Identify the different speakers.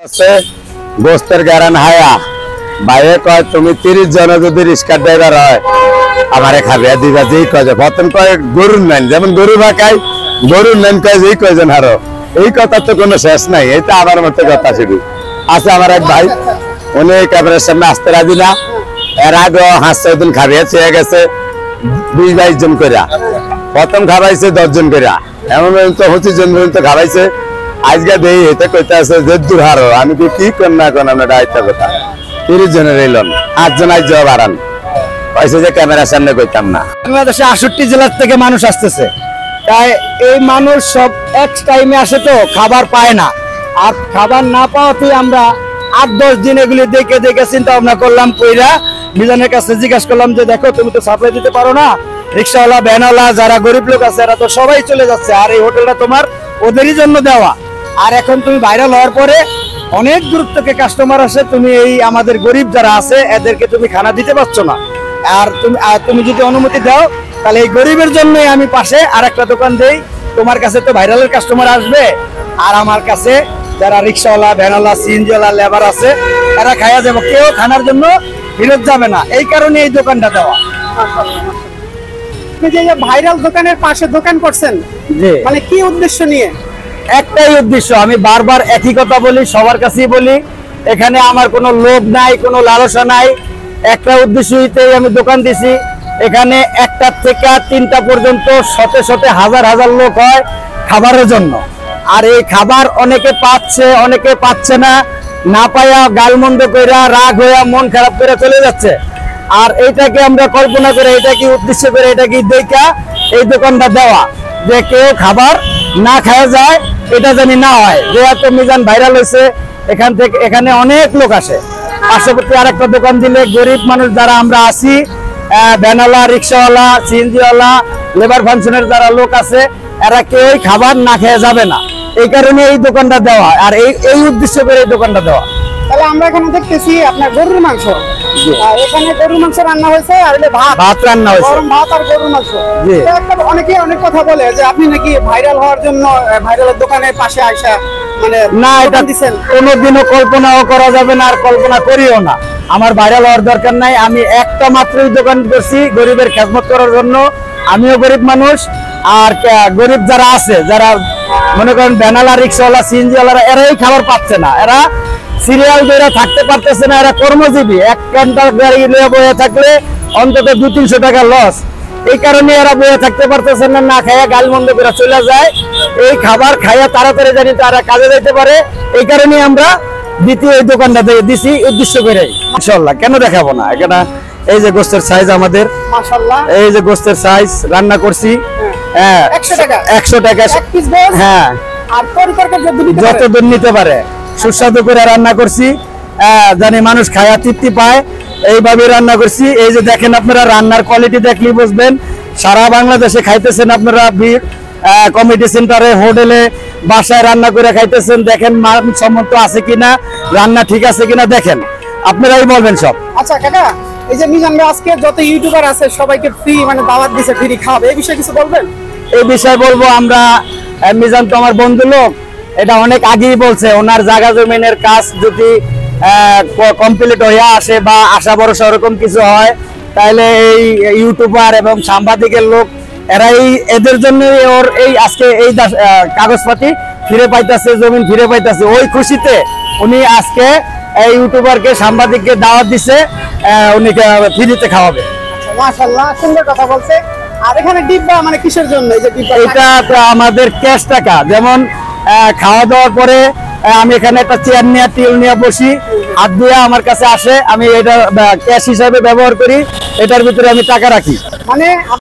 Speaker 1: গোস্তের গ্যারান হায়া বাইরে কয় তুমি 30 জন যদি রিক্সা ড্রাইভার হয় আমারে খাবে দিবা যেই কয় প্রথম কয় গরুর নেন যেমন গরু ভাকাই গরুর নেন কয় যেই কয়জন হারো এই কথা তো কোনো শেষ নাই এটা আমার মতে কথা শুধু আছে আমার এক ভাই উনি ক্যামেরার সামনে আসতে রাজি না এর আগে 5-6 দিন খাবে চেয়ে গেছে 20-22 জন করে প্রথম খাবাইছে 10 জন করে এমন তো 25 জন পর্যন্ত খাবাইছে আজকে দেই এটা কইতে আছে যে দূর হারো আমি কি কোন না কোন আমরা দায়িত্ব কথা 30 জনের এলন 8 জন আজ যাওয়া বাড়ান পয়সা যে ক্যামেরার সামনে কইতাম না
Speaker 2: বাংলাদেশে 68 জেলা থেকে মানুষ আসতেছে তাই এই মানুষ সব এক টাইমে আসে তো খাবার পায় না আর খাবার না পাওয়াতে আমরা 8-10 দিন এগুলি দেখে দেখে চিন্তা ভাবনা করলাম কইরা মিজানের কাছে জিজ্ঞাসা করলাম যে দেখো তুমি তো সাপ্লাই দিতে পারো না রিকশাওয়ালা ভ্যানওয়ালা যারা গরিব লোক আছে এরা তো সবাই চলে যাচ্ছে আর এই হোটেলটা তোমার ওদেরই জন্য দেওয়া আর এখন তুমি ভাইরাল হওয়ার পরে অনেক দূর থেকে কাস্টমার আসে তুমি এই আমাদের গরিব যারা আছে এদেরকে তুমি খানা দিতে পারছো না আর তুমি যদি অনুমতি দাও তাহলে এই গরিবের জন্যই আমি পাশে আরেকটা দোকান দেই তোমার কাছে তো ভাইরালের কাস্টমার আসবে আর আমার কাছে যারা রিকশাওয়ালা ভ্যানওয়ালা সিএনজিওয়ালা লেবার আছে এরা খাইয়া যাবে কেউ খানার জন্য ফেরত যাবে না এই কারণে এই দোকানটা দেওয়া
Speaker 3: আপনি যে ভাইরাল দোকানের পাশে দোকান করছেন মানে কি উদ্দেশ্য নিয়ে
Speaker 2: একটাই উদ্দেশ্য আমি বারবার একই কথা বলি সবার কাছেই বলি এখানে আমার কোনো লোভ নাই কোনো লালসা নাই একটা উদ্দেশ্যতেই আমি দোকান দিছি এখানে 1টা থেকে 3টা পর্যন্ত শত শত হাজার হাজার লোক হয় খাবারের জন্য আর এই খাবার অনেকে পাচ্ছে অনেকে পাচ্ছে না না পায়া গালমন্দ কইরা রাগ হইয়া মন খারাপ করে চলে যাচ্ছে আর এইটাকে আমরা কল্পনা করে এটা কি উদ্দেশ্য করে এটা কি দেখা এই দোকানটা দেওয়া যে কেউ খাবার না খাওয়া যায় এটা জানি না হয় যেহেতু মিজান ভাইরাল হয়েছে এখানে অনেক লোক আসে পার্শ্ববর্তী আরেকটা দোকান দিলে গরিব মানুষ যারা আমরা আছি ভ্যানওয়ালা রিক্সাওয়ালা সিএনজিওয়ালা লেবার ফাংশনের যারা লোক আছে এরা কেউ খাবার না খেয়ে যাবে না এই কারণে এই দোকানটা দেওয়া আর এই উদ্দেশ্য করে এই দোকানটা দেওয়া
Speaker 3: তাহলে আমরা এখানে দেখতেছি আপনার গরুর মাংস এখানে গরুর মাংস রান্না হয়েছে আর
Speaker 2: ভাত রান্না হয়েছে
Speaker 3: গরম ভাত আর গরুর মাংস অনেকে অনেক কথা বলে যে আপনি নাকি ভাইরাল হওয়ার জন্য ভাইরালের দোকানের পাশে আইসা মানে
Speaker 2: না এটা কোনোদিনও কল্পনাও করা যাবে না আর কল্পনা করিও না আমার ভাইরাল হওয়ার দরকার নাই আমি একটা মাত্রই দোকান করছি গরিবের খেদমত করার জন্য আমিও গরিব মানুষ আর গরিব যারা আছে যারা মনে করেন ভ্যানওয়ালা রিক্সাওয়ালা সিএনজিওয়ালারা এরাই খাবার পাচ্ছে না এরা সিরিয়াল ধরে থাকতে পারতেছে না এরা কর্মজীবী 1 ঘন্টা গাড়ি নিয়ে বসে থাকলে অন্তত 200-300 টাকা লস এই কারণে এরা বসে থাকতে পারতেছে না না খাইয়া গালমন্দ করে চলে যায় এই খাবার খাইয়া তাড়াতাড়ি জানি তারা কাজে যেতে পারে এই কারণে আমরা দ্বিতীয় এই দোকানটা দিছি উদ্দেশ্য করে ইনশাআল্লাহ কেন দেখাবো না এখানে এই যে গোস্তের সাইজ আমাদের
Speaker 3: মাশাআল্লাহ এই
Speaker 2: যে গোস্তের সাইজ রান্না করছি হ্যাঁ 100 টাকা
Speaker 3: এক পিস গোস্ত
Speaker 2: হ্যাঁ
Speaker 3: আর তরকারি
Speaker 2: যত দূর নিতে পারে সুস্বাদু করে রান্না করছি জানি মানুষ খায়া তৃপ্তি পায় এইভাবে রান্না করছি এই যে দেখেন আপনারা রান্নার কোয়ালিটি দেখলে বুঝবেন সারা বাংলাদেশে খাইতেছেন আপনারা কমিটি সেন্টারে হোটেলে বাসায় রান্না করে খাইতেছেন দেখেন মানসম্মত আছে কিনা রান্না ঠিক আছে কিনা দেখেন আপনারাই বলবেন সব
Speaker 3: আচ্ছা কাকা এই যে মিজান ভাই আজকে যত ইউটিউবার আছে সবাইকে ফ্রি মানে দাওয়াত দিছে ফ্রি খাওয়াবে এই বিষয়ে কিছু বলবেন
Speaker 2: এই বিষয়ে বলবো আমরা মিজান তো আমার বন্ধু লোক এটা অনেক আগেই বলছে ওনার জায়গা জমিনের কাজ যদি কমপ্লিট হয়ে আসে বা আশা ভরসা ওরকম কিছু হয় তাহলে এই ইউটিউবার এবং সাংবাদিকের লোক এরাই এদের জন্য ওর এই আজকে এই কাগজপাতি ফিরে পাইতেছে জমিন ফিরে পাইতেছে ওই খুশিতে উনি আজকে এই ইউটিউবারকে সাংবাদিককে দাওয়াত দিছে উনি ফ্রিতে খাওয়াবে
Speaker 3: মাশাআল্লাহ সুন্দর কথা বলছে আর এখানে ডিব্বা মানে কিসের জন্য এই যে ডিব্বা
Speaker 2: এটা আমাদের ক্যাশ টাকা যেমন খাওয়া দাওয়ার পরে আমি এখানে একটা চেয়ার নিয়ে টিল নিয়ে বসি হাত দিয়ে আমার কাছে আসে আমি এটা ক্যাশ হিসাবে ব্যবহার করি এটার ভিতরে আমি টাকা রাখি
Speaker 3: মানে